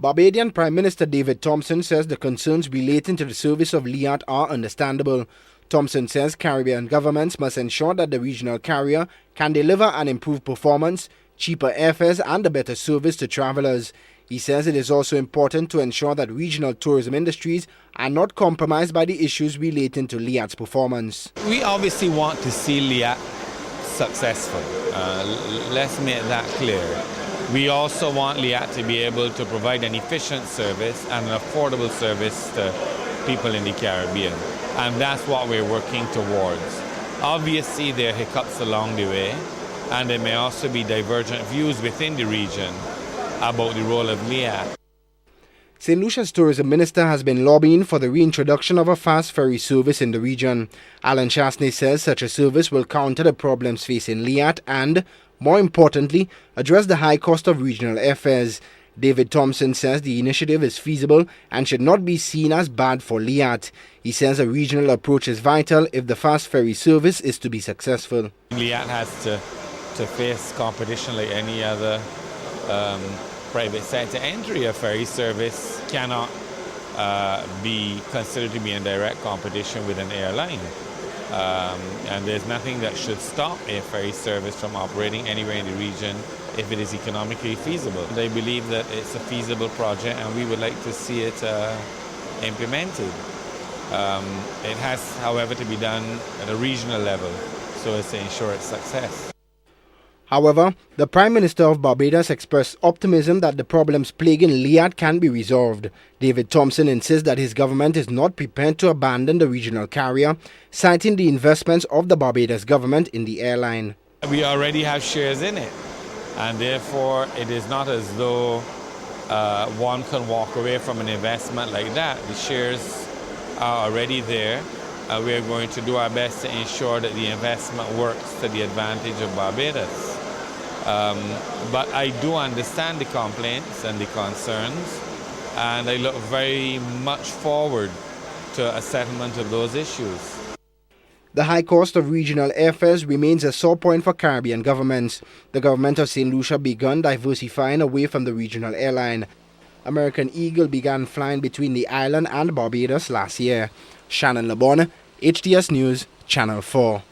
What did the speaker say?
Barbadian Prime Minister David Thompson says the concerns relating to the service of Liat are understandable. Thompson says Caribbean governments must ensure that the regional carrier can deliver an improved performance, cheaper airfares and a better service to travelers. He says it is also important to ensure that regional tourism industries are not compromised by the issues relating to Liat's performance. We obviously want to see Liat successful. Let's make that clear. We also want Liat to be able to provide an efficient service and an affordable service to people in the Caribbean. And that's what we're working towards. Obviously, there are hiccups along the way, and there may also be divergent views within the region about the role of Liat. St. Lucia's tourism minister has been lobbying for the reintroduction of a fast ferry service in the region. Alan Chasney says such a service will counter the problems facing Liat and, more importantly, address the high cost of regional airfares. David Thompson says the initiative is feasible and should not be seen as bad for Liat. He says a regional approach is vital if the fast ferry service is to be successful. Liat has to face competition like any other private sector entry. A ferry service cannot be considered to be in direct competition with an airline. And there's nothing that should stop a ferry service from operating anywhere in the region if it is economically feasible. They believe that it's a feasible project and we would like to see it implemented. It has, however, to be done at a regional level so as to ensure its success. However, the Prime Minister of Barbados expressed optimism that the problems plaguing Liat can be resolved. David Thompson insists that his government is not prepared to abandon the regional carrier, citing the investments of the Barbados government in the airline. We already have shares in it, and therefore it is not as though one can walk away from an investment like that. The shares are already there. We are going to do our best to ensure that the investment works to the advantage of Barbados. But I do understand the complaints and the concerns, and I look very much forward to a settlement of those issues. The high cost of regional airfares remains a sore point for Caribbean governments. The government of St. Lucia began diversifying away from the regional airline. American Eagle began flying between the island and Barbados last year. Shannon LeBon, HTS News, Channel 4.